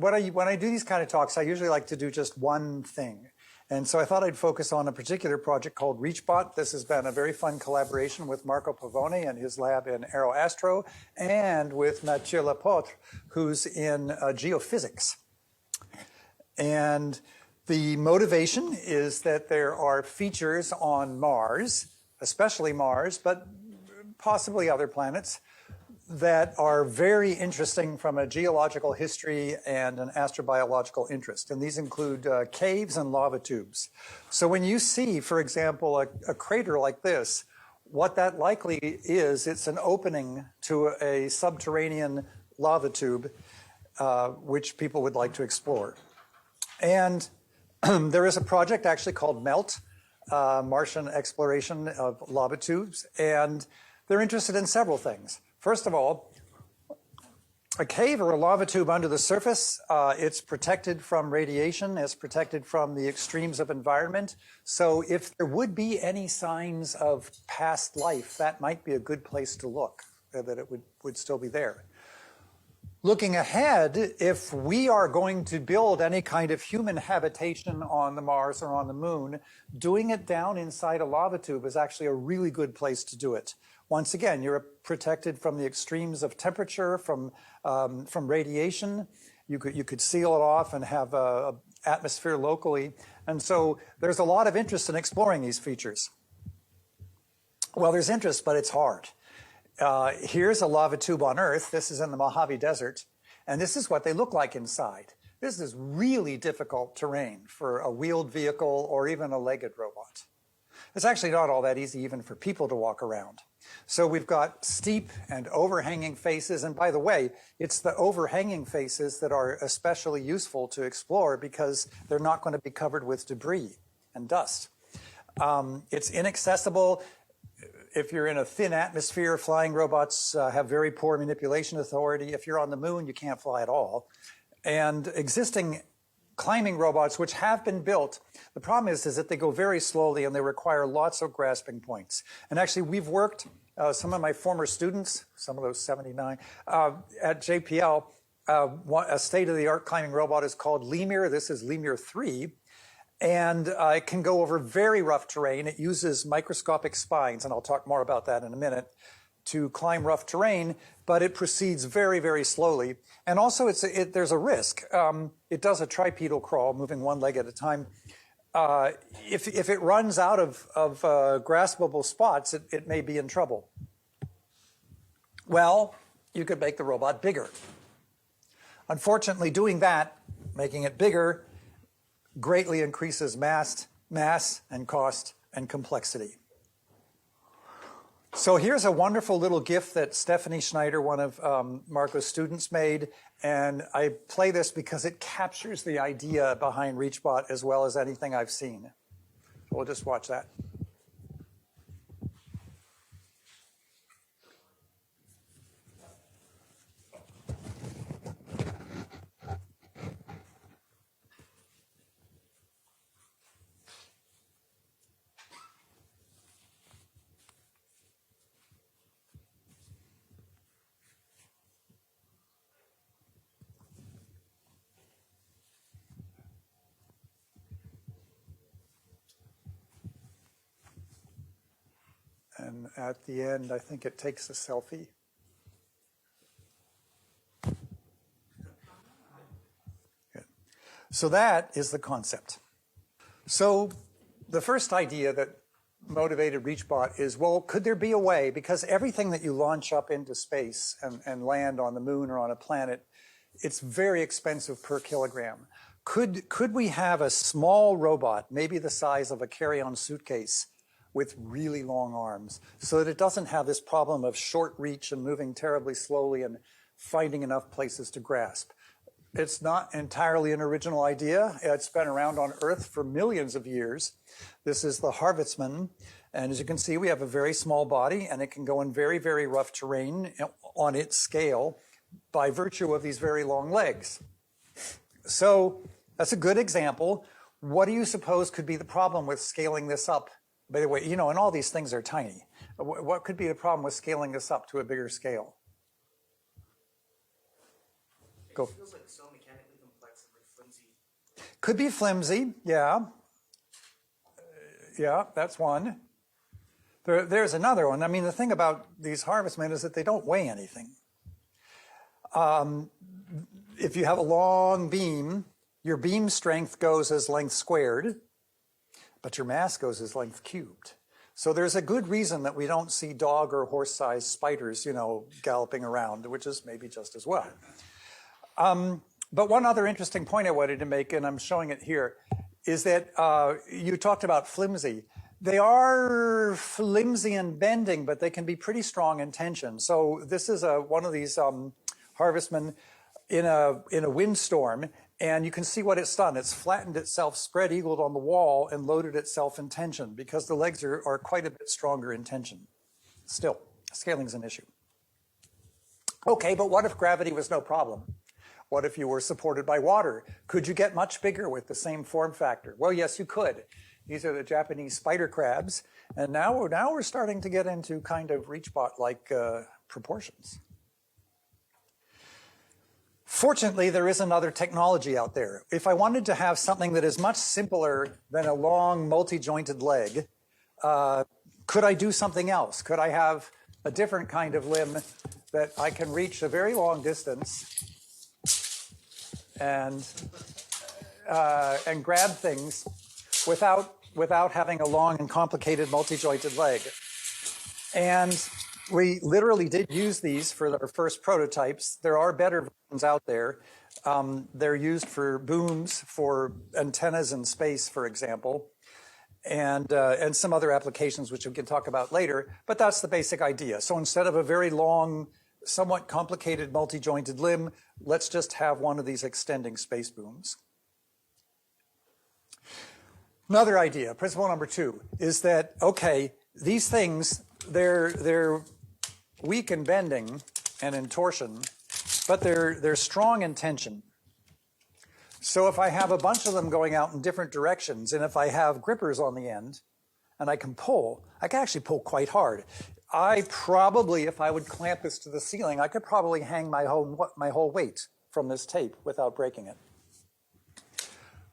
when I do these kind of talks, I usually like to do just one thing. And so I thought I'd focus on a particular project called ReachBot. This has been a very fun collaboration with Marco Pavone and his lab in Aeroastro, and with Mathieu Lapotre, who's in geophysics. And the motivation is that there are features on Mars, especially Mars, but possibly other planets, that are very interesting from a geological history and an astrobiological interest. And these include caves and lava tubes. So when you see, for example, a crater like this, what that likely is, it's an opening to a subterranean lava tube, which people would like to explore. And there is a project actually called MELT, Martian Exploration of Lava Tubes, and they're interested in several things. First of all, a cave or a lava tube under the surface, it's protected from radiation, it's protected from the extremes of environment. So if there would be any signs of past life, that might be a good place to look, that it would still be there. Looking ahead, if we are going to build any kind of human habitation on the Mars or on the Moon, doing it down inside a lava tube is actually a really good place to do it. Once again, you're protected from the extremes of temperature, from radiation. You could seal it off and have an atmosphere locally. And so there's a lot of interest in exploring these features. Well, there's interest, but it's hard. Here's a lava tube on Earth. This is in the Mojave Desert. And this is what they look like inside. This is really difficult terrain for a wheeled vehicle or even a legged robot. It's actually not all that easy even for people to walk around. So we've got steep and overhanging faces. And by the way, it's the overhanging faces that are especially useful to explore because they're not going to be covered with debris and dust. It's inaccessible. If you're in a thin atmosphere, flying robots have very poor manipulation authority. If you're on the Moon, you can't fly at all. And existing climbing robots, which have been built, the problem is that they go very slowly and they require lots of grasping points. And actually, we've worked, some of my former students, some of those 79, at JPL, a state-of-the-art climbing robot is called Lemur. This is Lemur 3. And it can go over very rough terrain. It uses microscopic spines, and I'll talk more about that in a minute, to climb rough terrain, but it proceeds very, very slowly. And also, there's a risk. It does a tripedal crawl, moving one leg at a time. If it runs out of graspable spots, it may be in trouble. Well, you could make the robot bigger. Unfortunately, doing that, making it bigger, greatly increases mass and cost and complexity. So here's a wonderful little GIF that Stephanie Schneider, one of Marco's students, made. And I play this because it captures the idea behind ReachBot as well as anything I've seen. We'll just watch that. And at the end, I think it takes a selfie. Good. So that is the concept. So the first idea that motivated ReachBot is, well, could there be a way, because everything that you launch up into space and land on the Moon or on a planet, it's very expensive per kilogram. Could we have a small robot, maybe the size of a carry-on suitcase, with really long arms, so that it doesn't have this problem of short reach and moving terribly slowly and finding enough places to grasp? It's not entirely an original idea. It's been around on Earth for millions of years. This is the Harvestman. And as you can see, we have a very small body, and it can go in very, very rough terrain on its scale by virtue of these very long legs. So that's a good example. What do you suppose could be the problem with scaling this up? By the way, you know, and all these things are tiny. What could be the problem with scaling this up to a bigger scale? Go. It feels like so mechanically complex. Could be flimsy, yeah. Yeah, that's one. There's another one. I mean, the thing about these harvestmen is that they don't weigh anything. If you have a long beam, your beam strength goes as length squared, but your mass goes as length cubed. So there's a good reason that we don't see dog or horse-sized spiders, galloping around, which is maybe just as well. But one other interesting point I wanted to make, and I'm showing it here, is that you talked about flimsy. They are flimsy in bending, but they can be pretty strong in tension. So this is one of these harvestmen in a windstorm, and you can see what it's done. It's flattened itself, spread eagled on the wall, and loaded itself in tension because the legs are quite a bit stronger in tension. Still, scaling's an issue. Okay, but what if gravity was no problem? What if you were supported by water? Could you get much bigger with the same form factor? Well, yes, you could. These are the Japanese spider crabs, and now we're starting to get into kind of reachbot-like proportions. Fortunately, there is another technology out there. If I wanted to have something that is much simpler than a long multi-jointed leg, could I do something else? Could I have a different kind of limb that I can reach a very long distance and grab things without having a long and complicated multi-jointed leg? And we literally did use these for our first prototypes. There are better versions out there. They're used for booms, for antennas in space, for example, and some other applications which we can talk about later. But that's the basic idea. So instead of a very long, somewhat complicated multi-jointed limb, let's just have one of these extending space booms. Another idea, principle number 2, is that, okay, these things, they're weak in bending and in torsion, but they're strong in tension. So if I have a bunch of them going out in different directions, and if I have grippers on the end, and I can actually pull quite hard. If I would clamp this to the ceiling, I could probably hang my whole weight from this tape without breaking it.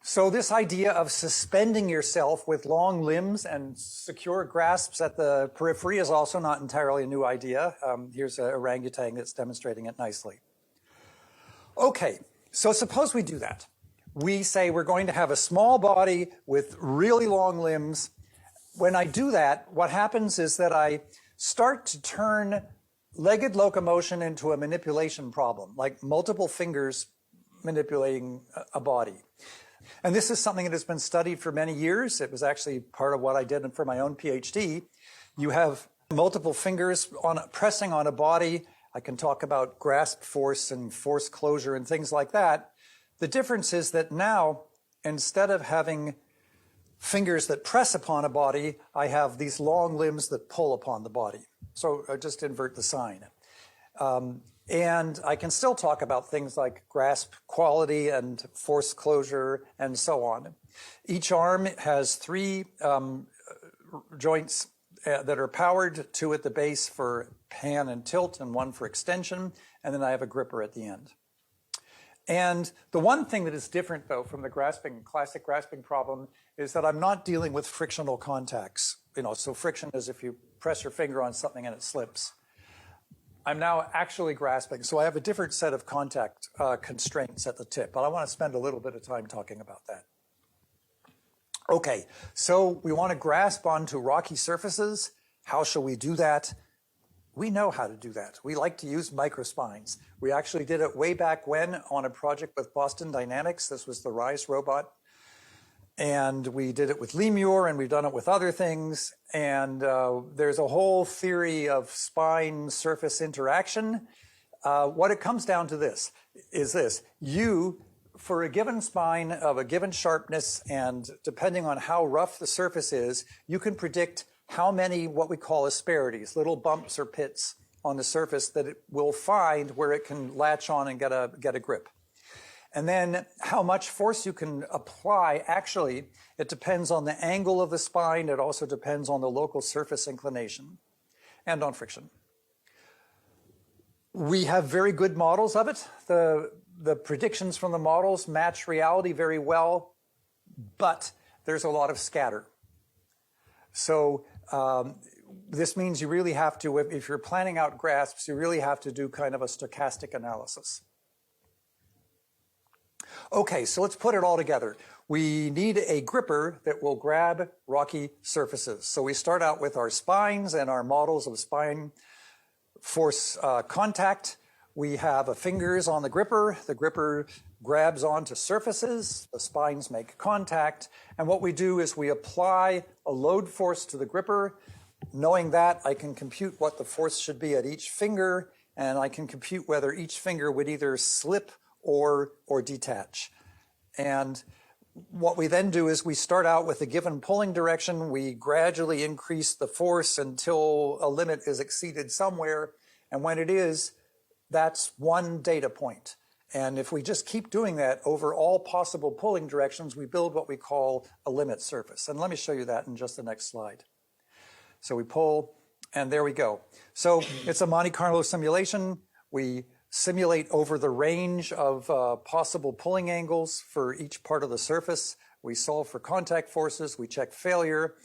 So this idea of suspending yourself with long limbs and secure grasps at the periphery is also not entirely a new idea. Here's an orangutan that's demonstrating it nicely. Okay, so suppose we do that. We say we're going to have a small body with really long limbs. When I do that, what happens is that I start to turn legged locomotion into a manipulation problem, like multiple fingers manipulating a body. And this is something that has been studied for many years. It was actually part of what I did for my own PhD. You have multiple fingers pressing on a body. I can talk about grasp force and force closure and things like that. The difference is that now, instead of having fingers that press upon a body, I have these long limbs that pull upon the body. So I just invert the sign. And I can still talk about things like grasp quality and force closure and so on. Each arm has 3 joints that are powered, 2 at the base for pan and tilt and 1 for extension, and then I have a gripper at the end. And the one thing that is different, though, from the classic grasping problem is that I'm not dealing with frictional contacts. So friction is if you press your finger on something and it slips. I'm now actually grasping, so I have a different set of contact constraints at the tip, but I want to spend a little bit of time talking about that. Okay, so we want to grasp onto rocky surfaces. How shall we do that? We know how to do that. We like to use microspines. We actually did it way back when on a project with Boston Dynamics. This was the RISE robot. And we did it with Lemur, and we've done it with other things. And there's a whole theory of spine-surface interaction. What it comes down to is this. For a given spine of a given sharpness, and depending on how rough the surface is, you can predict how many what we call asperities, little bumps or pits on the surface that it will find where it can latch on and get a grip. And then how much force you can apply, actually, it depends on the angle of the spine. It also depends on the local surface inclination and on friction. We have very good models of it. The predictions from the models match reality very well. but there's a lot of scatter. So this means you really have to, if you're planning out grasps, you really have to do kind of a stochastic analysis. Okay, so let's put it all together. We need a gripper that will grab rocky surfaces. So we start out with our spines and our models of spine force contact. We have fingers on the gripper. The gripper grabs onto surfaces. The spines make contact. And what we do is we apply a load force to the gripper. Knowing that, I can compute what the force should be at each finger, and I can compute whether each finger would either slip or detach. And what we then do is we start out with a given pulling direction. We gradually increase the force until a limit is exceeded somewhere. And when it is, that's one data point. And if we just keep doing that over all possible pulling directions, we build what we call a limit surface. And let me show you that in just the next slide. So we pull, and there we go. So it's a Monte Carlo simulation. We simulate over the range of possible pulling angles for each part of the surface. We solve for contact forces. We check failure.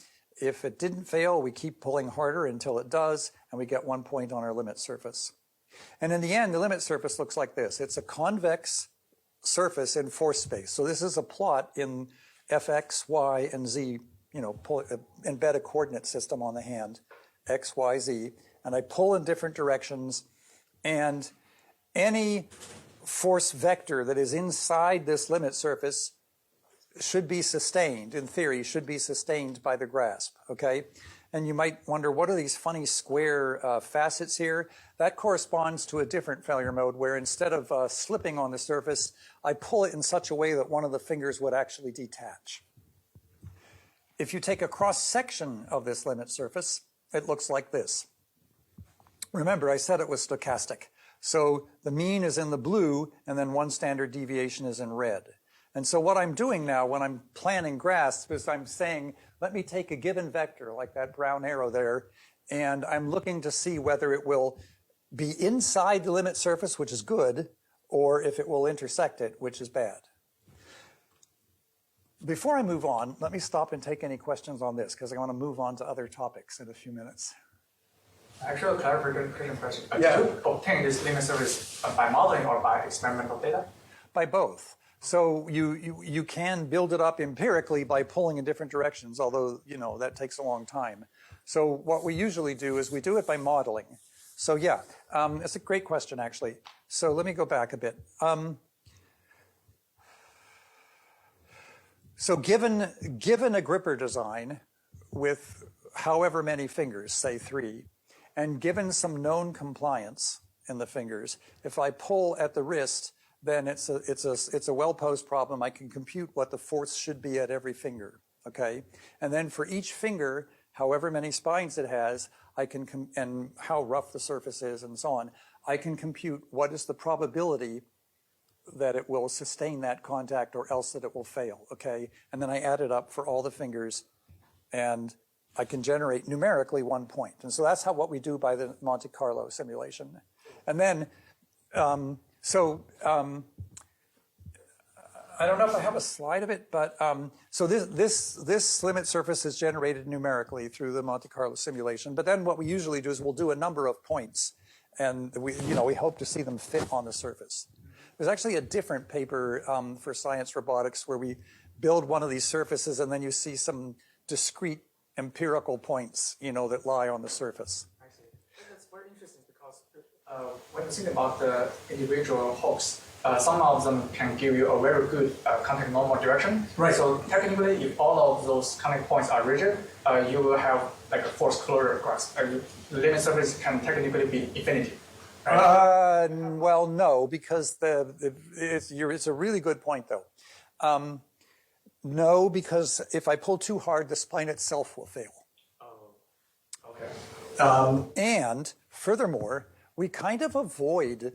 If it didn't fail, we keep pulling harder until it does, and we get 1 point on our limit surface. And in the end, the limit surface looks like this. It's a convex surface in force space. So this is a plot in fx, y, and z, embed a coordinate system on the hand, x, y, z, and I pull in different directions, and any force vector that is inside this limit surface should be sustained, in theory, should be sustained by the grasp, okay? And you might wonder, what are these funny square facets here? That corresponds to a different failure mode where instead of slipping on the surface, I pull it in such a way that one of the fingers would actually detach. If you take a cross-section of this limit surface, it looks like this. Remember, I said it was stochastic. So the mean is in the blue, and then one standard deviation is in red. And so what I'm doing now when I'm planning grasps is I'm saying, let me take a given vector, like that brown arrow there, and I'm looking to see whether it will be inside the limit surface, which is good, or if it will intersect it, which is bad. Before I move on, let me stop and take any questions on this, because I want to move on to other topics in a few minutes. Actually, a clarification question. Yeah. Do you obtain this limit surface by modeling or by experimental data? By both. So you can build it up empirically by pulling in different directions, although, that takes a long time. So what we usually do is we do it by modeling. So yeah, it's a great question, actually. So let me go back a bit. So given a gripper design with however many fingers, say 3, and given some known compliance in the fingers, if I pull at the wrist, then it's a well-posed problem. I can compute what the force should be at every finger, okay? And then for each finger, however many spines it has, and how rough the surface is and so on, I can compute what is the probability that it will sustain that contact or else that it will fail, okay? And then I add it up for all the fingers, and I can generate numerically 1 point. And so that's what we do by the Monte Carlo simulation. And then, I don't know if I have a slide of it, but so this limit surface is generated numerically through the Monte Carlo simulation. But then what we usually do is we'll do a number of points, and we hope to see them fit on the surface. There's actually a different paper for science robotics where we build one of these surfaces, and then you see some discrete empirical points, that lie on the surface. I see. That's very interesting because when you think about the individual hooks, some of them can give you a very good contact normal direction. Right. So technically, if all of those contact points are rigid, you will have like a force closure grasp. The limit surface can technically be infinity. Right? Well, no, because it's a really good point, though. No, because if I pull too hard, the spine itself will fail. Oh, okay. And furthermore, we kind of avoid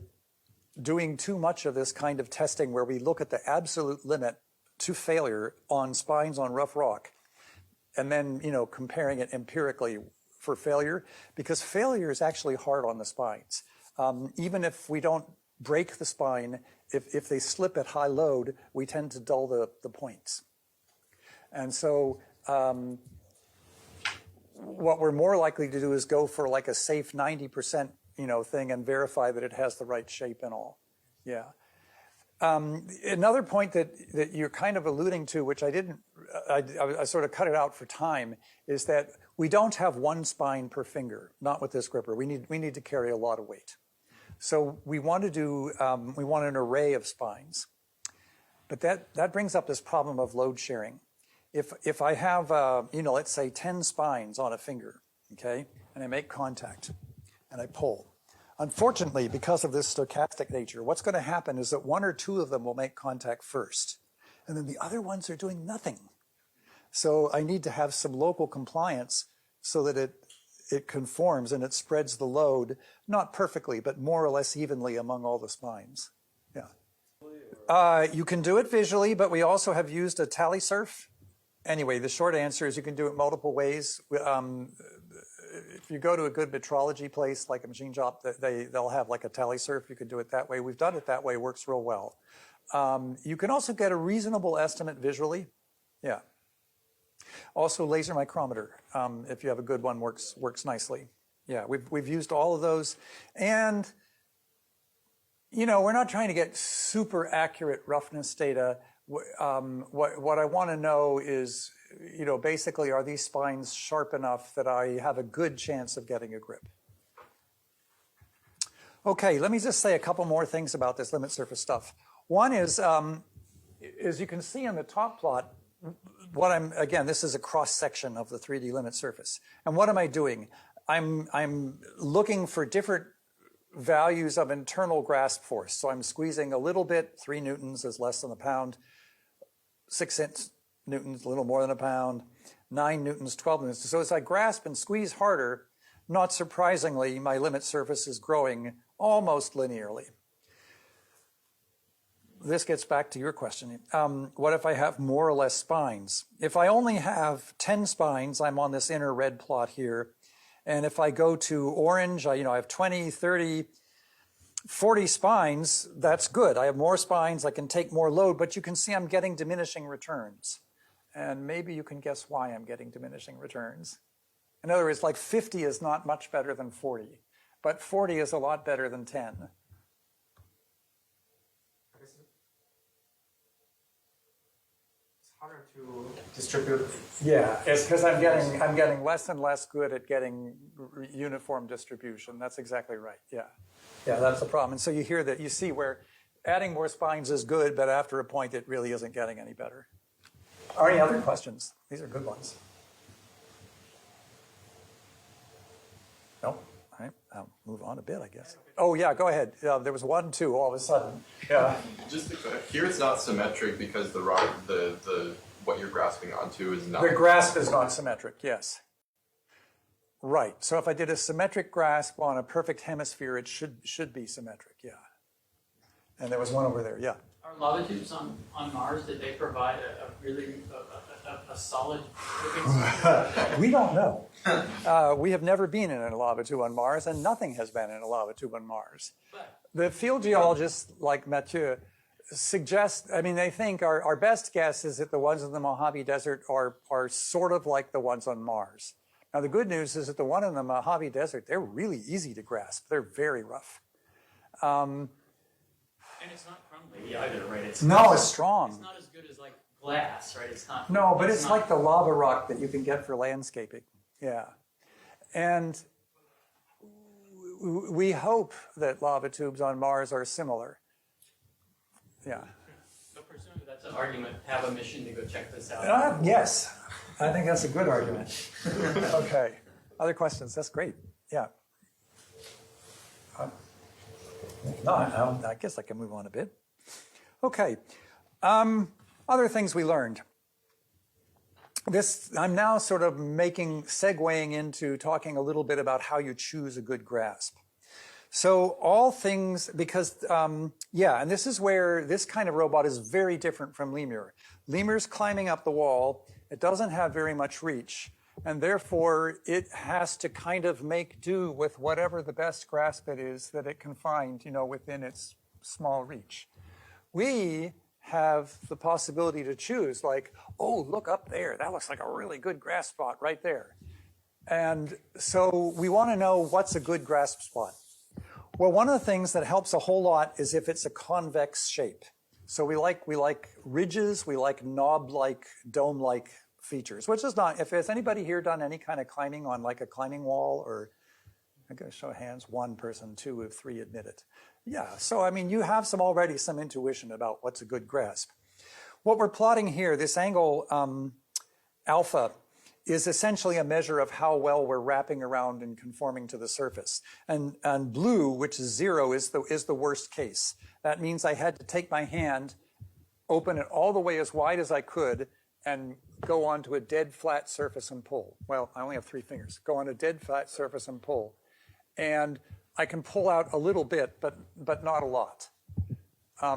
doing too much of this kind of testing where we look at the absolute limit to failure on spines on rough rock, and then comparing it empirically for failure, because failure is actually hard on the spines. Even if we don't break the spine, if they slip at high load, we tend to dull the points. And so what we're more likely to do is go for like a safe 90%, thing and verify that it has the right shape and all. Yeah. Another point that you're kind of alluding to, which I sort of cut it out for time, is that we don't have one spine per finger, not with this gripper. We need to carry a lot of weight. So we want to do, we want an array of spines. But that brings up this problem of load sharing. If I have, let's say 10 spines on a finger, okay, and I make contact and I pull. Unfortunately, because of this stochastic nature, what's going to happen is that one or two of them will make contact first, and then the other ones are doing nothing. So I need to have some local compliance so that it conforms and it spreads the load, not perfectly, but more or less evenly among all the spines. Yeah. You can do it visually, but we also have used a tally surf. Anyway, the short answer is you can do it multiple ways. If you go to a good metrology place like a machine shop, they'll have like a tally surf. You can do it that way. We've done it that way. Works real well. You can also get a reasonable estimate visually. Yeah. Also, laser micrometer, if you have a good one, works nicely. Yeah, we've used all of those. And, we're not trying to get super accurate roughness data. What I want to know is, basically, are these spines sharp enough that I have a good chance of getting a grip? Okay, let me just say a couple more things about this limit surface stuff. One is, as you can see in the top plot, again, this is a cross-section of the 3D limit surface. And what am I doing? I'm looking for different values of internal grasp force. So I'm squeezing a little bit, 3 newtons is less than a pound, 6 newtons, a little more than a pound, 9 newtons, 12 newtons. So as I grasp and squeeze harder, not surprisingly, my limit surface is growing almost linearly. This gets back to your question. What if I have more or less spines? If I only have 10 spines, I'm on this inner red plot here. And if I go to orange, I have 20, 30, 40 spines, that's good. I have more spines, I can take more load, but you can see I'm getting diminishing returns. And maybe you can guess why I'm getting diminishing returns. In other words, like 50 is not much better than 40, but 40 is a lot better than 10. Harder to distribute. Yeah, it's because I'm getting less and less good at getting uniform distribution. That's exactly right. Yeah, that's the problem. And so you see where adding more spines is good, but after a point, it really isn't getting any better. Are any other questions? These are good ones. No. All right, I'll move on a bit, I guess. Oh yeah, go ahead. There was 1, 2 all of a sudden. Yeah. Just to clarify, here it's not symmetric because the what you're grasping onto is not. The grasp is not symmetric. Yes. Right. So if I did a symmetric grasp on a perfect hemisphere, it should be symmetric. Yeah. And there was one over there. Yeah. Are lava tubes on Mars, did they provide a solid We don't know. We have never been in a lava tube on Mars, and nothing has been in a lava tube on Mars. The field geologists, like Mathieu, suggest, they think our best guess is that the ones in the Mojave Desert are sort of like the ones on Mars. Now, the good news is that the one in the Mojave Desert, they're really easy to grasp. They're very rough. And it's not crumbly either, right? It's strong. It's not as good as like glass, right? It's not. No, but it's like the lava rock that you can get for landscaping. Yeah. And we hope that lava tubes on Mars are similar. Yeah. But presumably that's an argument. Have a mission to go check this out. Yes. I think that's a good argument. Okay. Other questions? That's great. Yeah. No, I guess I can move on a bit. Okay. Other things we learned. I'm now sort of segueing into talking a little bit about how you choose a good grasp. So all things, because, and this is where this kind of robot is very different from Lemur. Lemur's climbing up the wall. It doesn't have very much reach. And therefore, it has to kind of make do with whatever the best grasp it is that it can find, within its small reach. We have the possibility to choose, like, oh, look up there. That looks like a really good grasp spot right there. And so we want to know what's a good grasp spot. Well, one of the things that helps a whole lot is if it's a convex shape. So we like ridges, we like knob-like, dome-like features, which is not, if has anybody here done any kind of climbing on like a climbing wall, or, I'm going to show of hands, 1 person, 2 of 3 admit it. Yeah, so I mean, you have already some intuition about what's a good grasp. What we're plotting here, this angle alpha, is essentially a measure of how well we're wrapping around and conforming to the surface. And blue, which is 0, is the worst case. That means I had to take my hand, open it all the way as wide as I could, and go onto a dead flat surface and pull. Well, I only have 3 fingers. Go on a dead flat surface and pull. And I can pull out a little bit, but not a lot.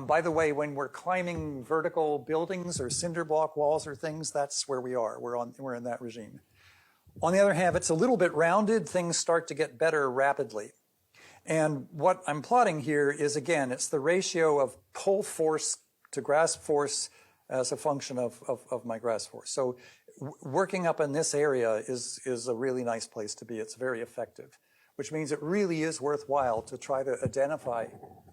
By the way, when we're climbing vertical buildings or cinder block walls or things, that's where we are. We're in that regime. On the other hand, if it's a little bit rounded, things start to get better rapidly. And what I'm plotting here is, again, it's the ratio of pull force to grasp force as a function of my grasp force. So working up in this area is a really nice place to be. It's very effective, which means it really is worthwhile to try to identify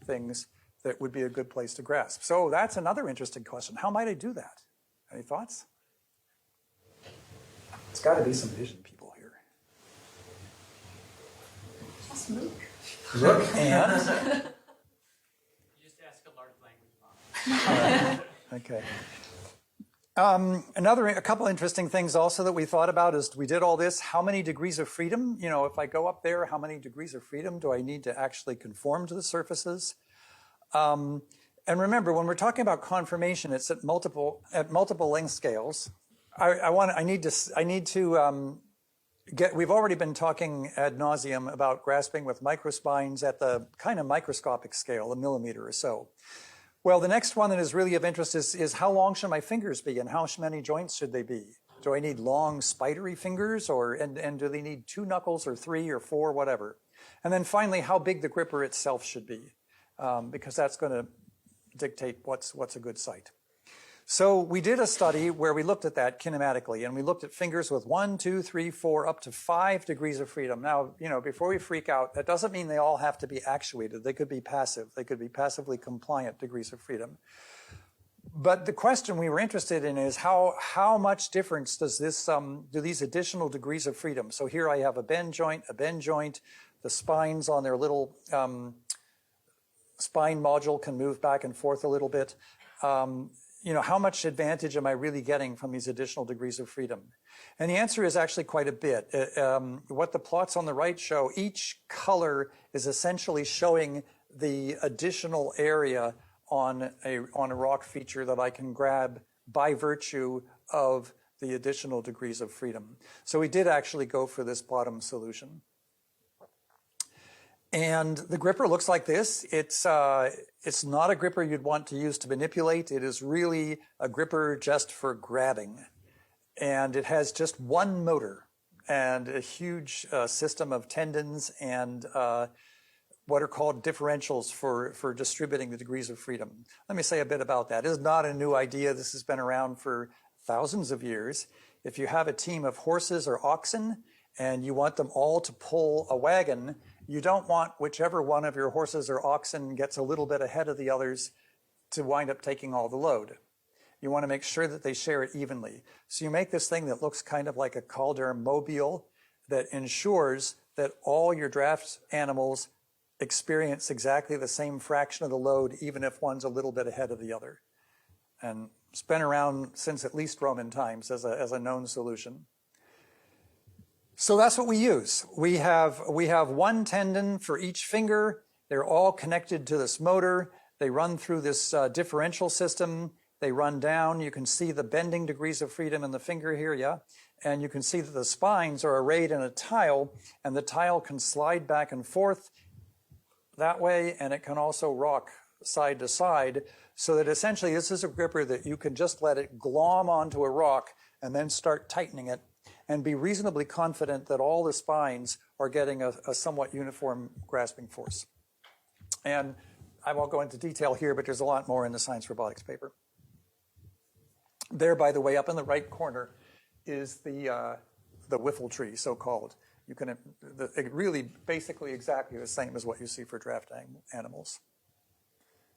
things that would be a good place to grasp. So that's another interesting question. How might I do that? Any thoughts? It's got to be some vision people here. Just look. Look and? You just ask a large language model. Okay. A couple interesting things also that we thought about is we did all this. How many degrees of freedom? You know, if I go up there, how many degrees of freedom do I need to actually conform to the surfaces? And remember, when we're talking about conformation, it's at multiple length scales. We've already been talking ad nauseum about grasping with microspines at the kind of microscopic scale, 1 millimeter or so. Well, the next one that is really of interest is how long should my fingers be and how many joints should they be? Do I need long spidery fingers and do they need 2 knuckles or 3 or 4, whatever? And then finally, how big the gripper itself should be, because that's going to dictate what's a good sight. So we did a study where we looked at that kinematically, and we looked at fingers with 1, 2, 3, 4, up to 5 degrees of freedom. Now, you know, before we freak out, that doesn't mean they all have to be actuated. They could be passive. They could be passively compliant degrees of freedom. But the question we were interested in is how much difference does this do these additional degrees of freedom? So here I have a bend joint, the spines on their little spine module can move back and forth a little bit. You know, how much advantage am I really getting from these additional degrees of freedom? And the answer is actually quite a bit. What the plots on the right show, each color is essentially showing the additional area on a rock feature that I can grab by virtue of the additional degrees of freedom. So we did actually go for this bottom solution. And the gripper looks like this. It's not a gripper you'd want to use to manipulate. It is really a gripper just for grabbing. And it has just 1 motor and a huge system of tendons and what are called differentials for distributing the degrees of freedom. Let me say a bit about that. It is not a new idea. This has been around for thousands of years. If you have a team of horses or oxen and you want them all to pull a wagon, you don't want whichever one of your horses or oxen gets a little bit ahead of the others to wind up taking all the load. You want to make sure that they share it evenly. So you make this thing that looks kind of like a Calder mobile that ensures that all your draft animals experience exactly the same fraction of the load, even if one's a little bit ahead of the other. And it's been around since at least Roman times as a known solution. So that's what we use. We have 1 tendon for each finger. They're all connected to this motor. They run through this differential system. They run down. You can see the bending degrees of freedom in the finger here, yeah? And you can see that the spines are arrayed in a tile, and the tile can slide back and forth that way, and it can also rock side to side, so that essentially this is a gripper that you can just let it glom onto a rock and then start tightening it and be reasonably confident that all the spines are getting a somewhat uniform grasping force. And I won't go into detail here, but there's a lot more in the Science Robotics paper. There, by the way, up in the right corner is the whiffle tree, so-called. You can really basically exactly the same as what you see for draft animals.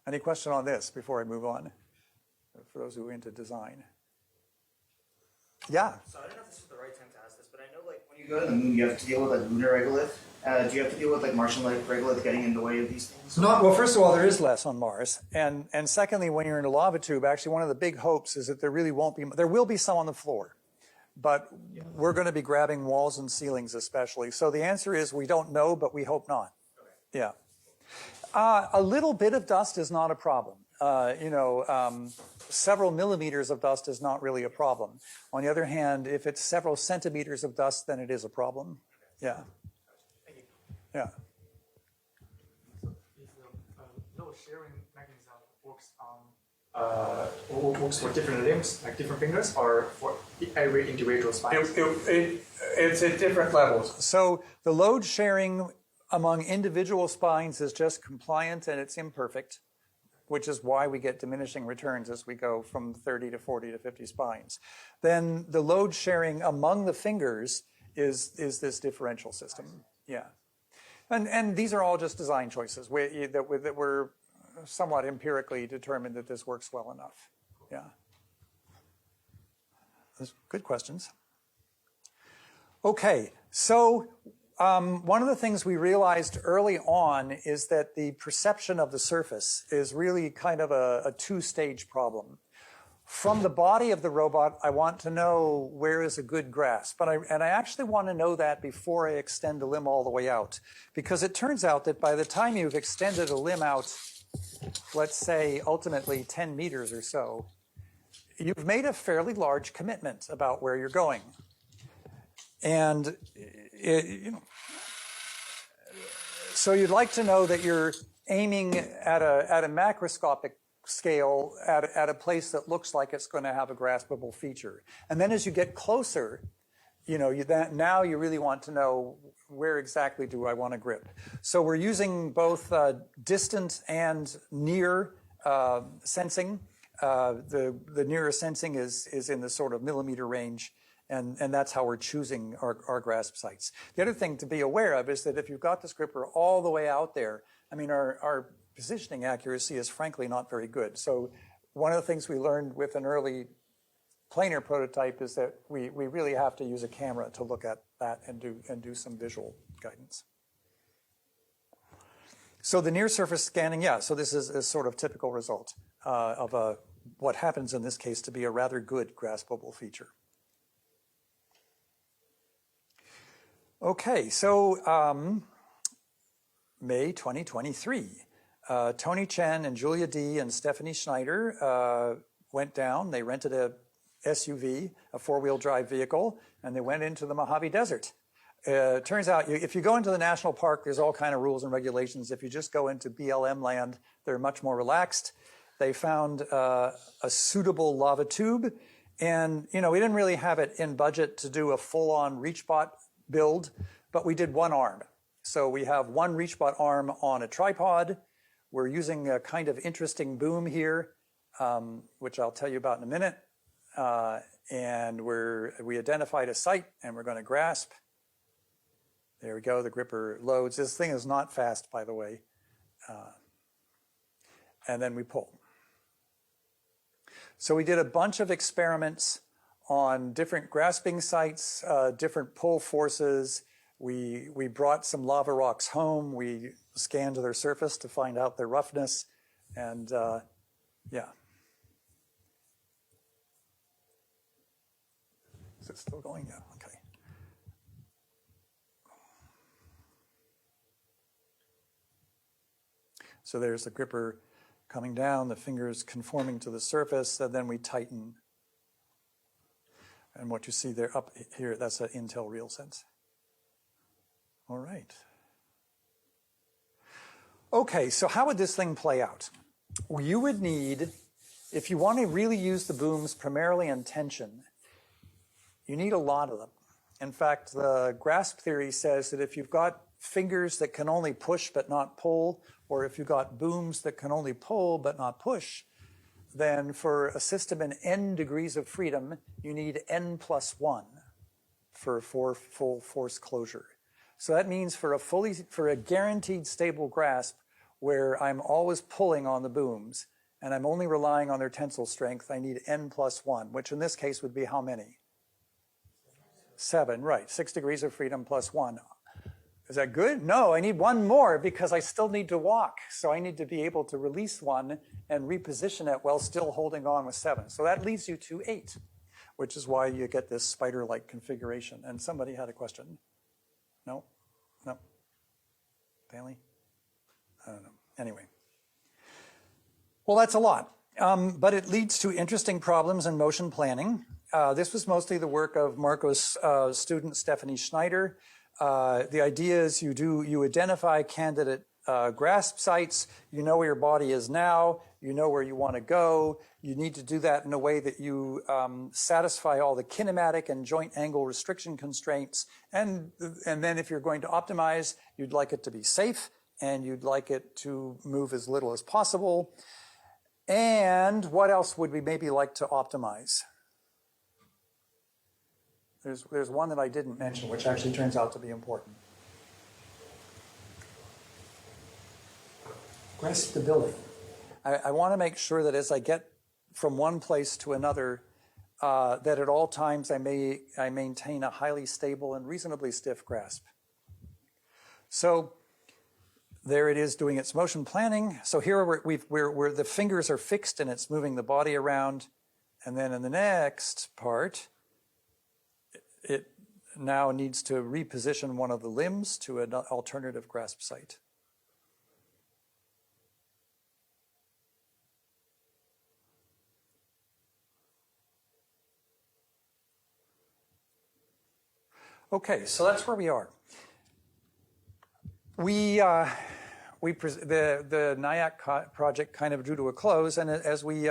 Any question on this before I move on? For those who are into design. Yeah. So I don't know if this is the right time to ask this, but I know like when you go to the moon, you have to deal with like lunar regolith. Do you have to deal with like Martian-like regolith getting in the way of these things? Well, first of all, there is less on Mars, and secondly, when you're in a lava tube, actually one of the big hopes is that there really won't be. There will be some on the floor, but we're going to be grabbing walls and ceilings especially. So the answer is we don't know, but we hope not. Okay. Yeah. A little bit of dust is not a problem. Several millimeters of dust is not really a problem. On the other hand, if it's several centimeters of dust, then it is a problem. Yeah. Yeah. So if the load sharing mechanism works for different limbs, like different fingers, or for every individual spine? It's at different levels. So the load sharing among individual spines is just compliant and it's imperfect, which is why we get diminishing returns as we go from 30 to 40 to 50 spines. Then the load sharing among the fingers is this differential system. Yeah. And these are all just design choices that were somewhat empirically determined that this works well enough. Yeah. Those good questions. Okay, so one of the things we realized early on is that the perception of the surface is really kind of a two-stage problem. From the body of the robot, I want to know where is a good grasp. And I actually want to know that before I extend a limb all the way out. Because it turns out that by the time you've extended a limb out, let's say ultimately 10 meters or so, you've made a fairly large commitment about where you're going. And so you'd like to know that you're aiming at a macroscopic scale at a place that looks like it's going to have a graspable feature. And then as you get closer, now you really want to know where exactly do I want to grip. So we're using both distant and near sensing. The nearer sensing is in the sort of millimeter range, and that's how we're choosing our grasp sites. The other thing to be aware of is that if you've got this gripper all the way out there, I mean, our positioning accuracy is frankly not very good. So one of the things we learned with an early planar prototype is that we really have to use a camera to look at that and do some visual guidance. So the near surface scanning, yeah, so this is a sort of typical result of what happens in this case to be a rather good graspable feature. Okay, so May 2023. Tony Chen and Julia D and Stephanie Schneider went down. They rented a SUV, a four-wheel drive vehicle, and they went into the Mojave Desert. Turns out if you go into the national park, there's all kind of rules and regulations. If you just go into BLM land, they're much more relaxed. They found a suitable lava tube, and we didn't really have it in budget to do a full-on ReachBot build, but we did one arm. So we have one ReachBot arm on a tripod. We're using a kind of interesting boom here, which I'll tell you about in a minute. And we identified a site, and we're going to grasp. There we go. The gripper loads. This thing is not fast, by the way. And then we pull. So we did a bunch of experiments on different grasping sites, different pull forces. We brought some lava rocks home. We scanned their surface to find out their roughness. And yeah. Is it still going? Yeah, okay. So there's the gripper coming down, the fingers conforming to the surface, and then we tighten. And what you see there up here, that's an Intel RealSense. All right. Okay, so how would this thing play out? Well, you would need, if you want to really use the booms primarily in tension, you need a lot of them. In fact, the grasp theory says that if you've got fingers that can only push but not pull, or if you've got booms that can only pull but not push, then for a system in n degrees of freedom, you need n plus 1 for full force closure. So that means for a guaranteed stable grasp where I'm always pulling on the booms and I'm only relying on their tensile strength, I need n plus 1, which in this case would be how many? 7, right. 6 degrees of freedom plus 1. Is that good? No, I need one more because I still need to walk. So I need to be able to release 1 and reposition it while still holding on with 7. So that leads you to 8, which is why you get this spider-like configuration. And somebody had a question. No? No? Stanley? I don't know. Anyway. Well, that's a lot. But it leads to interesting problems in motion planning. This was mostly the work of Marco's student, Stephanie Schneider. The idea is you identify candidate grasp sites, you know where your body is now, you know where you want to go. You need to do that in a way that you satisfy all the kinematic and joint angle restriction constraints. And then if you're going to optimize, you'd like it to be safe and you'd like it to move as little as possible. And what else would we maybe like to optimize? There's one that I didn't mention, which actually turns out to be important. Grasp stability. I want to make sure that as I get from one place to another, that at all times I maintain a highly stable and reasonably stiff grasp. So there it is doing its motion planning. So here where the fingers are fixed and it's moving the body around. And then in the next part, it now needs to reposition one of the limbs to an alternative grasp site. Okay, so that's where we are. The NIAC project kind of drew to a close, and as we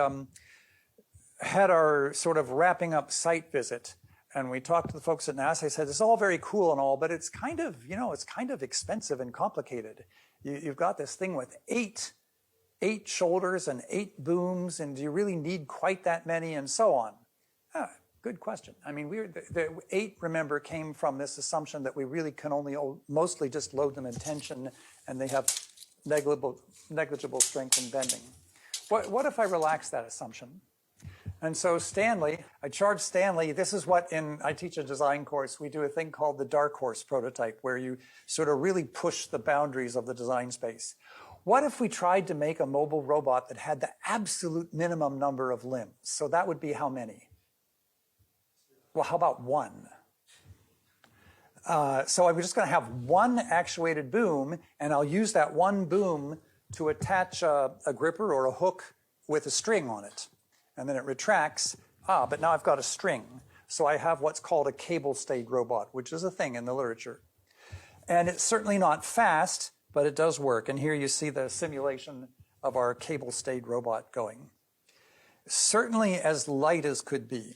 had our sort of wrapping up site visit, and we talked to the folks at NASA, I said, it's all very cool and all, but it's kind of, it's kind of expensive and complicated. You've got this thing with eight shoulders and 8 booms, and do you really need quite that many, and so on? Good question. I mean, the 8, remember, came from this assumption that we really can only mostly just load them in tension, and they have negligible strength in bending. What if I relax that assumption? And so I charged Stanley, this is what I teach a design course, we do a thing called the dark horse prototype, where you sort of really push the boundaries of the design space. What if we tried to make a mobile robot that had the absolute minimum number of limbs? So that would be how many? Well, how about 1? So I'm just going to have 1 actuated boom, and I'll use that 1 boom to attach a gripper or a hook with a string on it. And then it retracts. But now I've got a string. So I have what's called a cable-stayed robot, which is a thing in the literature. And it's certainly not fast, but it does work. And here you see the simulation of our cable-stayed robot going. Certainly as light as could be.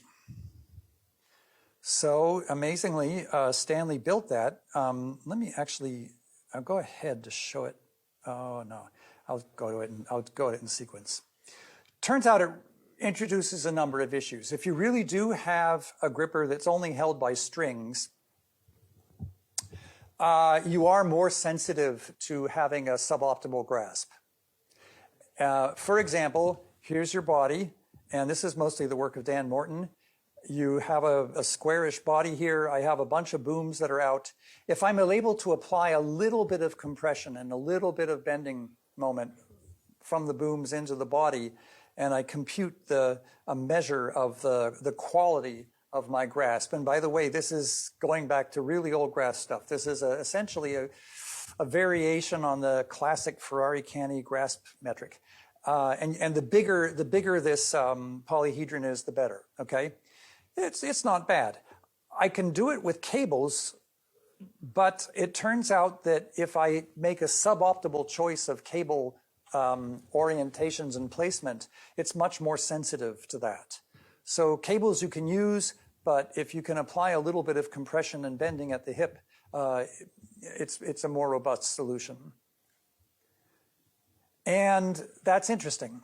So amazingly, Stanley built that. Let me actually, I'll go ahead to show it. Oh no, I'll go to it in sequence. Turns out it introduces a number of issues. If you really do have a gripper that's only held by strings, you are more sensitive to having a suboptimal grasp. For example, here's your body, and this is mostly the work of Dan Morton. You have a squarish body here. I have a bunch of booms that are out. If I'm able to apply a little bit of compression and a little bit of bending moment from the booms into the body, and I compute a measure of the quality of my grasp. And by the way, this is going back to really old grasp stuff. This is essentially a variation on the classic Ferrari-Canny grasp metric. And the bigger this polyhedron is, the better, okay? It's not bad. I can do it with cables, but it turns out that if I make a suboptimal choice of cable orientations and placement, it's much more sensitive to that. So cables you can use, but if you can apply a little bit of compression and bending at the hip, it's a more robust solution. And that's interesting.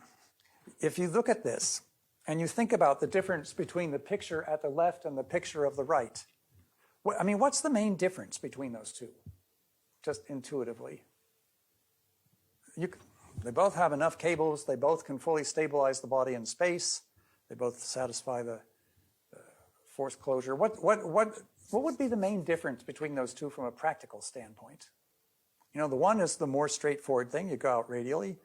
if you look at this and you think about the difference between the picture at the left and the picture of the right, I mean, what's the main difference between those two? Just intuitively. They both have enough cables. They both can fully stabilize the body in space. They both satisfy the force closure. What would be the main difference between those two from a practical standpoint? You know, the one is the more straightforward thing. You go out radially,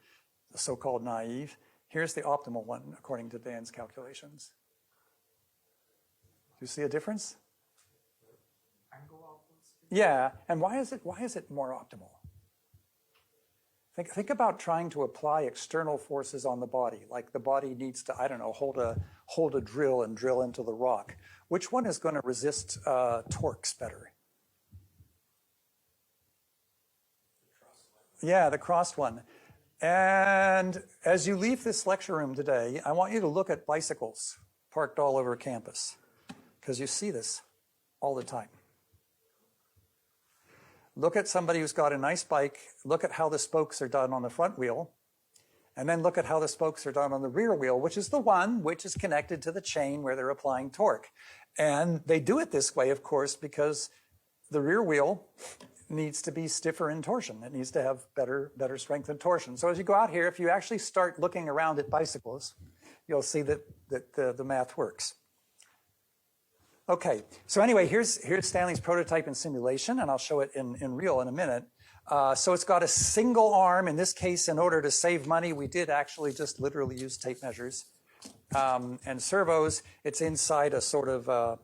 the so-called naive. Here's the optimal one, according to Dan's calculations. Do you see a difference? Yeah, and why is it more optimal? Think about trying to apply external forces on the body, like the body needs to, I don't know, hold a drill and drill into the rock. Which one is going to resist torques better? Yeah, the crossed one. And as you leave this lecture room today, I want you to look at bicycles parked all over campus, because you see this all the time. Look at somebody who's got a nice bike, look at how the spokes are done on the front wheel, and then look at how the spokes are done on the rear wheel, which is the one which is connected to the chain where they're applying torque. And they do it this way, of course, because the rear wheel needs to be stiffer in torsion. It needs to have better strength in torsion. So as you go out here, if you actually start looking around at bicycles, you'll see that the math works. Okay, so anyway, here's Stanley's prototype in simulation, and I'll show it in real in a minute. So it's got a single arm. In this case, in order to save money, we did actually just literally use tape measures. And servos, it's inside a sort of,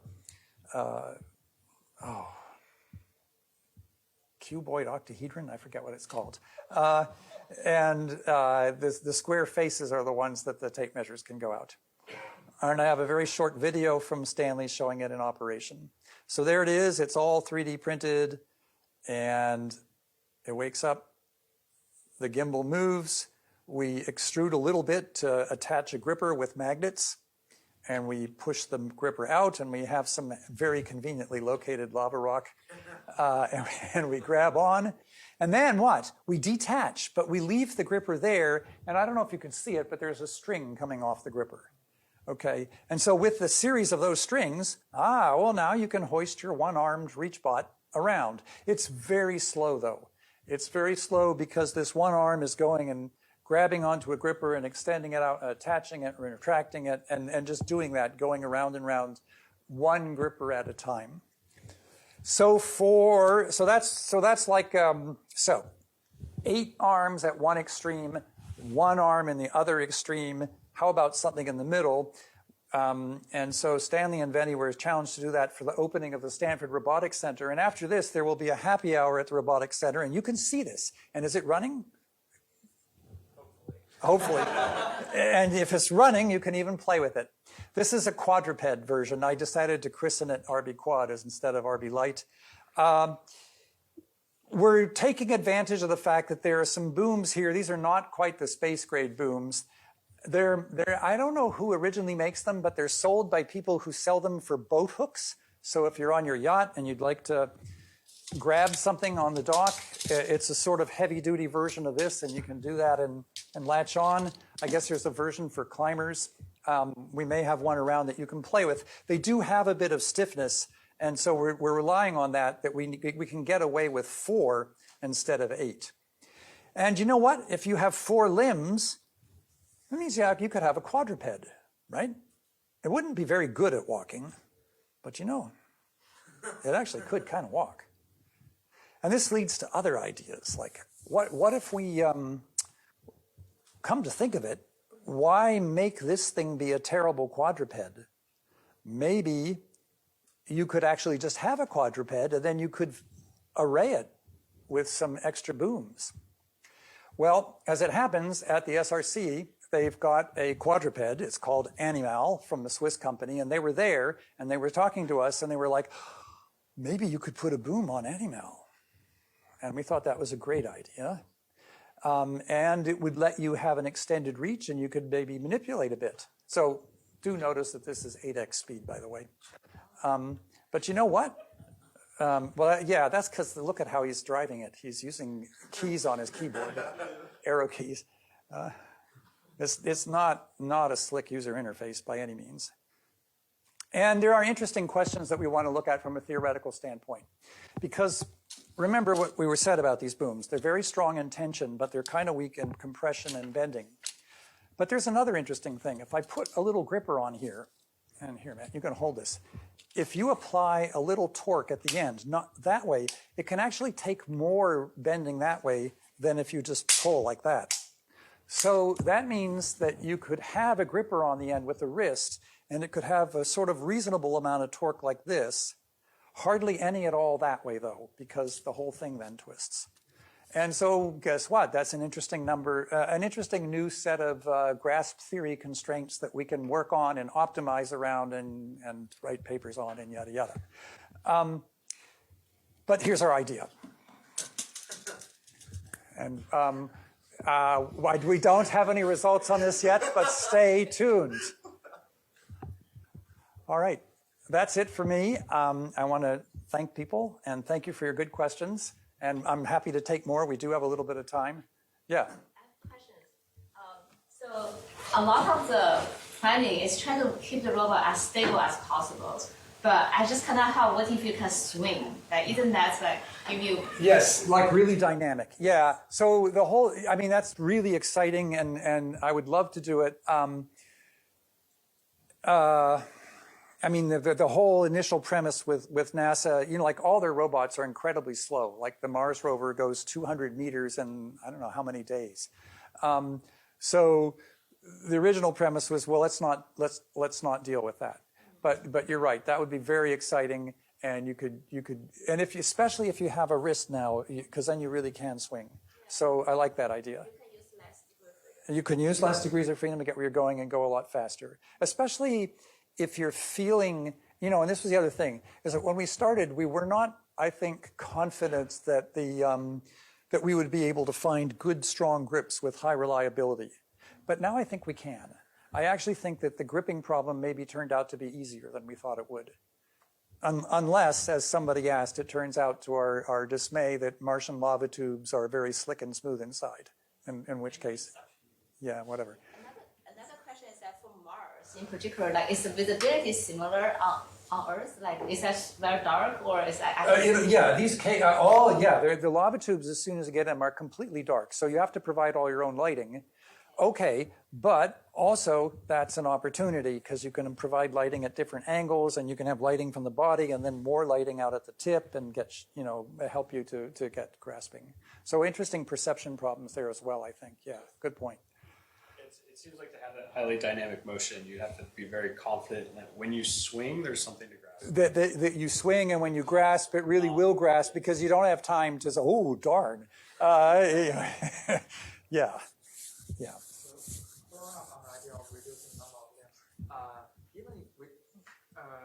cuboid octahedron, I forget what it's called. And the square faces are the ones that the tape measures can go out. And I have a very short video from Stanley showing it in operation. So there it is. It's all 3D printed, and it wakes up. The gimbal moves. We extrude a little bit to attach a gripper with magnets, and we push the gripper out, and we have some very conveniently located lava rock, and we grab on. And then what? We detach, but we leave the gripper there, and I don't know if you can see it, but there's a string coming off the gripper. Okay, and so with the series of those strings, well, now you can hoist your one-armed ReachBot around. It's very slow, though. It's very slow because this one arm is going and grabbing onto a gripper and extending it out, attaching it, retracting it, and just doing that, going around and around, one gripper at a time. So that's like 8 arms at one extreme, 1 arm in the other extreme. How about something in the middle? And so Stanley and Venny were challenged to do that for the opening of the Stanford Robotics Center. And after this, there will be a happy hour at the Robotics Center, and you can see this. And is it running? Hopefully. And if it's running, you can even play with it. This is a quadruped version. I decided to christen it RB Quad instead of RB Lite. We're taking advantage of the fact that there are some booms here. These are not quite the space-grade booms. I don't know who originally makes them, but they're sold by people who sell them for boat hooks. So if you're on your yacht and you'd like to grab something on the dock, it's a sort of heavy-duty version of this, and you can do that and latch on. I guess there's a version for climbers. We may have one around that you can play with. They do have a bit of stiffness, and so we're relying on that we can get away with 4 instead of 8. And you know what? If you have 4 limbs, that means you could have a quadruped, right? It wouldn't be very good at walking, but you know, it actually could kind of walk. And this leads to other ideas, like what if we come to think of it, why make this thing be a terrible quadruped? Maybe you could actually just have a quadruped, and then you could array it with some extra booms. Well, as it happens, at the SRC, they've got a quadruped. It's called Animal from the Swiss company, and they were there, and they were talking to us, and they were like, maybe you could put a boom on Animal. And we thought that was a great idea. And it would let you have an extended reach, and you could maybe manipulate a bit. So do notice that this is 8x speed, by the way. But you know what? Yeah, that's because look at how he's driving it. He's using keys on his keyboard, arrow keys. It's not a slick user interface by any means. And there are interesting questions that we want to look at from a theoretical standpoint. Because remember what we were said about these booms. They're very strong in tension, but they're kind of weak in compression and bending. But there's another interesting thing. If I put a little gripper on here, and here, Matt, you can hold this. If you apply a little torque at the end, not that way, it can actually take more bending that way than if you just pull like that. So that means that you could have a gripper on the end with a wrist, and it could have a sort of reasonable amount of torque like this. Hardly any at all that way, though, because the whole thing then twists. And so guess what? That's an interesting an interesting new set of grasp theory constraints that we can work on and optimize around and write papers on and yada, yada. But here's our idea. And we don't have any results on this yet, but stay tuned. All right, that's it for me. I want to thank people and thank you for your good questions. And I'm happy to take more. We do have a little bit of time. Yeah. I have questions. So a lot of the planning is trying to keep the robot as stable as possible. But I just cannot have what if you can swing? Like, isn't that like give you? Yes, like really dynamic. Yeah. So the whole, I mean, that's really exciting, and I would love to do it. I mean, the whole initial premise with NASA, you know, like all their robots are incredibly slow. Like the Mars rover goes 200 meters in I don't know how many days. So the original premise was, well, let's not deal with that. But you're right. That would be very exciting, and you could, and especially if you have a wrist now, because then you really can swing. So I like that idea. You can use less degrees of freedom to get where you're going and go a lot faster, especially if you're feeling, you know, and this was the other thing, is that when we started, we were not, I think, confident that that we would be able to find good, strong grips with high reliability. But now I think we can. I actually think that the gripping problem maybe turned out to be easier than we thought it would. Unless, as somebody asked, it turns out to our dismay that Martian lava tubes are very slick and smooth inside, in which case, yeah, whatever. Another question is that for Mars in particular, like is the visibility similar on Earth? Like is that very dark or is that actually yeah, the lava tubes, as soon as you get them, are completely dark. So you have to provide all your own lighting. Okay, but also that's an opportunity because you can provide lighting at different angles, and you can have lighting from the body and then more lighting out at the tip and get, you know, help you to get grasping. So interesting perception problems there as well, I think. Yeah, good point. It seems like to have that highly dynamic motion, you have to be very confident that when you swing, there's something to grasp. That you swing, and when you grasp, it really will grasp because you don't have time to say, oh, darn. Yeah. Yeah. On the idea of reducing number of limbs, even if we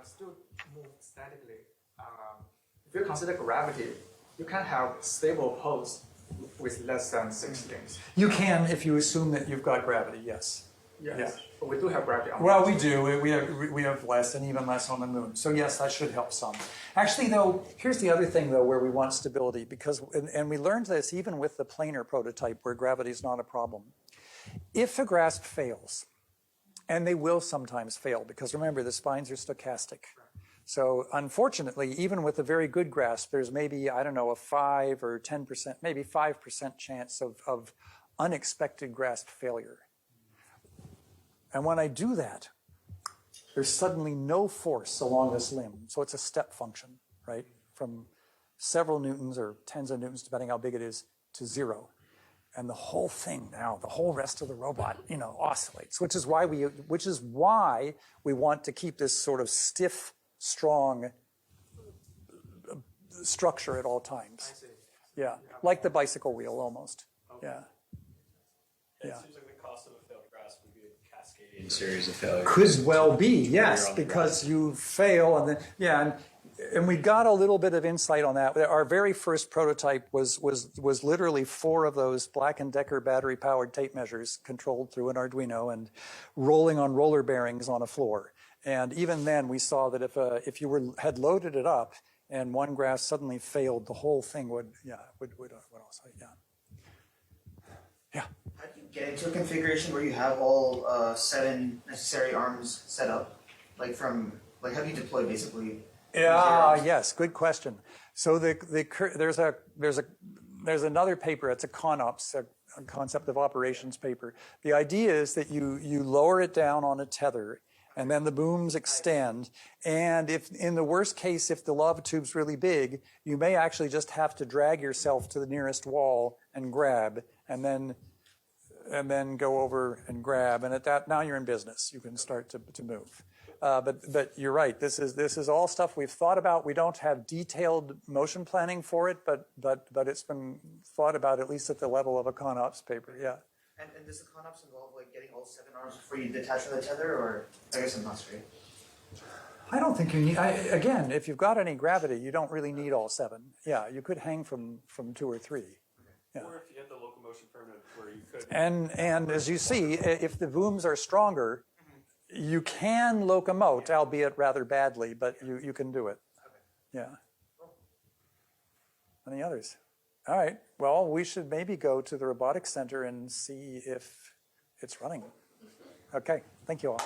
still move statically, if you consider gravity, you can have stable pose with less than 6 limbs. You can if you assume that you've got gravity, yes. Yes, Yeah. but we do have gravity on Well, Mars. we do. We have less and even less on the moon. So yes, that should help some. Actually, though, here's the other thing, though, where we want stability, because, and we learned this even with the planar prototype where gravity is not a problem. If a grasp fails, and they will sometimes fail, because remember, the spines are stochastic. So unfortunately, even with a very good grasp, there's maybe, I don't know, a 5 or 10%, maybe 5% chance of unexpected grasp failure. And when I do that, there's suddenly no force along this limb. So it's a step function, right? From several newtons or tens of newtons, depending how big it is, to 0. And the whole thing now, the whole rest of the robot, you know, oscillates, which is why we want to keep this sort of stiff, strong structure at all times. I see. Yeah, like the bicycle wheel almost. Okay. Yeah. It Yeah. seems like the cost of a failed grasp would be a cascading series of failures. Could well be, yes, on the because you fail and then, yeah, and we got a little bit of insight on that. Our very first prototype was literally 4 of those Black & Decker battery-powered tape measures controlled through an Arduino and rolling on roller bearings on a floor. And even then, we saw that if you had loaded it up and one grasp suddenly failed, the whole thing would also, yeah. Yeah. How do you get into a configuration where you have all 7 necessary arms set up? Like how do you deploy basically? Yes, good question. So there's another paper. It's a ConOps, a concept of operations paper. The idea is that you lower it down on a tether, and then the booms extend. And if in the worst case, if the lava tube's really big, you may actually just have to drag yourself to the nearest wall and grab, and then go over and grab. And at that, now you're in business. You can start to move. But you're right. This is all stuff we've thought about. We don't have detailed motion planning for it, but it's been thought about at least at the level of a ConOps paper. Yeah. And does the ConOps involve like getting all 7 arms before you detach from the tether, or I guess I'm not straight. I don't think you need. Again, if you've got any gravity, you don't really need all 7. Yeah, you could hang from 2 or 3. Yeah. Or if you had the locomotion permit where you could. And as you see, if the booms are stronger, you can locomote, albeit rather badly, but you can do it. Yeah. Any others? All right. Well, we should maybe go to the robotics center and see if it's running. Okay. Thank you all.